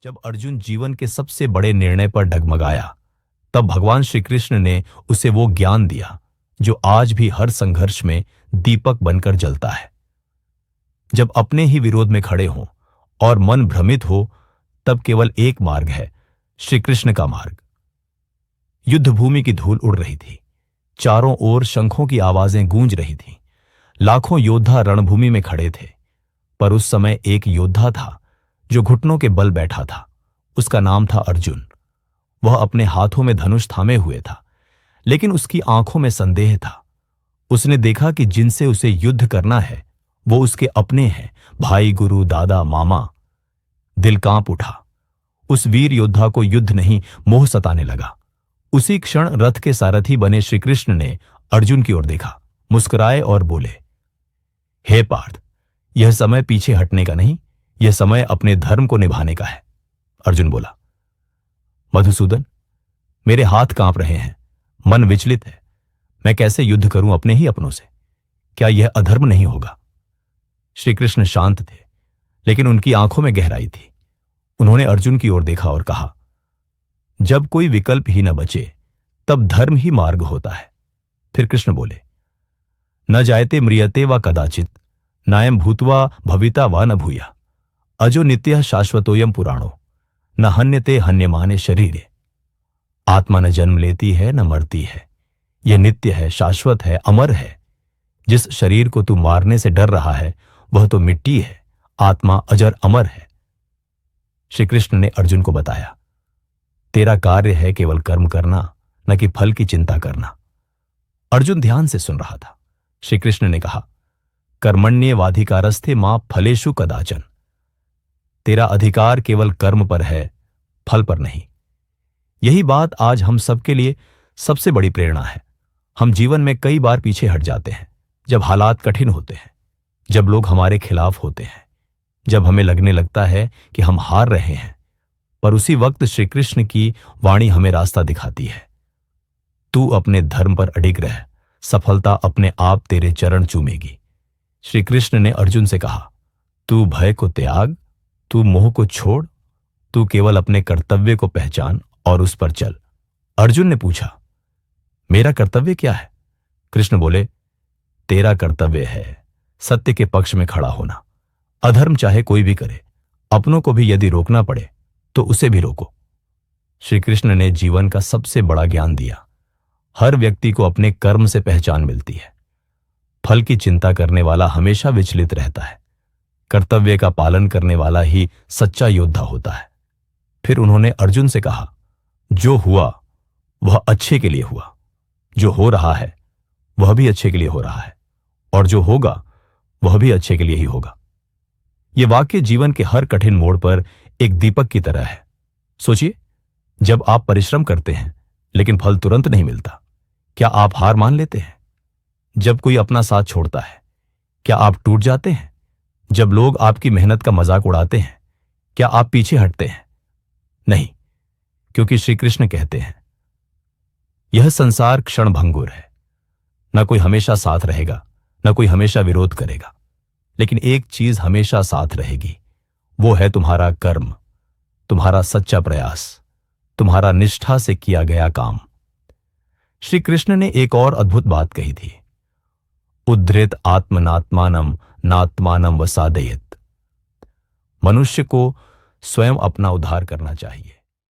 जब अर्जुन जीवन के सबसे बड़े निर्णय पर डगमगाया, तब भगवान श्री कृष्ण ने उसे वो ज्ञान दिया जो आज भी हर संघर्ष में दीपक बनकर जलता है। जब अपने ही विरोध में खड़े हों और मन भ्रमित हो, तब केवल एक मार्ग है, श्री कृष्ण का मार्ग। युद्ध भूमि की धूल उड़ रही थी, चारों ओर शंखों की आवाजें गूंज रही थीं। लाखों योद्धा रणभूमि में खड़े थे, पर उस समय एक योद्धा था जो घुटनों के बल बैठा था। उसका नाम था अर्जुन। वह अपने हाथों में धनुष थामे हुए था, लेकिन उसकी आंखों में संदेह था। उसने देखा कि जिनसे उसे युद्ध करना है वो उसके अपने हैं, भाई, गुरु, दादा, मामा। दिल कांप उठा। उस वीर योद्धा को युद्ध नहीं, मोह सताने लगा। उसी क्षण रथ के सारथी बने श्री कृष्ण ने अर्जुन की ओर देखा, मुस्कुराए और बोले, हे पार्थ, यह समय पीछे हटने का नहीं, यह समय अपने धर्म को निभाने का है। अर्जुन बोला, मधुसूदन, मेरे हाथ कांप रहे हैं, मन विचलित है। मैं कैसे युद्ध करूं अपने ही अपनों से? क्या यह अधर्म नहीं होगा? श्री कृष्ण शांत थे, लेकिन उनकी आंखों में गहराई थी। उन्होंने अर्जुन की ओर देखा और कहा, जब कोई विकल्प ही न बचे, तब धर्म ही मार्ग होता है। फिर कृष्ण बोले, न जायते म्रियते व कदाचित, नायम भूत्वा भविता व न भूया, अजो नित्यः शाश्वतोयम पुराणो, न हन्यते हन्यमाने शरीरे। आत्मा न जन्म लेती है न मरती है, यह नित्य है, शाश्वत है, अमर है। जिस शरीर को तू मारने से डर रहा है वह तो मिट्टी है, आत्मा अजर अमर है। श्री कृष्ण ने अर्जुन को बताया, तेरा कार्य है केवल कर्म करना, न कि फल की चिंता करना। अर्जुन ध्यान से सुन रहा था। श्री कृष्ण ने कहा, कर्मण्येवाधिकारस्ते मा फलेषु कदाचन। तेरा अधिकार केवल कर्म पर है, फल पर नहीं। यही बात आज हम सबके लिए सबसे बड़ी प्रेरणा है। हम जीवन में कई बार पीछे हट जाते हैं, जब हालात कठिन होते हैं, जब लोग हमारे खिलाफ होते हैं, जब हमें लगने लगता है कि हम हार रहे हैं। पर उसी वक्त श्री कृष्ण की वाणी हमें रास्ता दिखाती है। तू अपने धर्म पर अडिग रह, सफलता अपने आप तेरे चरण चूमेगी। श्री कृष्ण ने अर्जुन से कहा, तू भय को त्याग, तू मोह को छोड़, तू केवल अपने कर्तव्य को पहचान और उस पर चल। अर्जुन ने पूछा, मेरा कर्तव्य क्या है? कृष्ण बोले, तेरा कर्तव्य है सत्य के पक्ष में खड़ा होना। अधर्म चाहे कोई भी करे, अपनों को भी यदि रोकना पड़े तो उसे भी रोको। श्री कृष्ण ने जीवन का सबसे बड़ा ज्ञान दिया। हर व्यक्ति को अपने कर्म से पहचान मिलती है। फल की चिंता करने वाला हमेशा विचलित रहता है। कर्तव्य का पालन करने वाला ही सच्चा योद्धा होता है। फिर उन्होंने अर्जुन से कहा, जो हुआ वह अच्छे के लिए हुआ, जो हो रहा है वह भी अच्छे के लिए हो रहा है, और जो होगा वह भी अच्छे के लिए ही होगा। यह वाक्य जीवन के हर कठिन मोड़ पर एक दीपक की तरह है। सोचिए, जब आप परिश्रम करते हैं लेकिन फल तुरंत नहीं मिलता, क्या आप हार मान लेते हैं? जब कोई अपना साथ छोड़ता है, क्या आप टूट जाते हैं? जब लोग आपकी मेहनत का मजाक उड़ाते हैं, क्या आप पीछे हटते हैं? नहीं, क्योंकि श्री कृष्ण कहते हैं, यह संसार क्षण भंगुर है। न कोई हमेशा साथ रहेगा, न कोई हमेशा विरोध करेगा, लेकिन एक चीज हमेशा साथ रहेगी, वो है तुम्हारा कर्म, तुम्हारा सच्चा प्रयास, तुम्हारा निष्ठा से किया गया काम। श्री कृष्ण ने एक और अद्भुत बात कही थी, उद्धृत आत्मनात्मानम नात्मानम वसादयेत। मनुष्य को स्वयं अपना उद्धार करना चाहिए।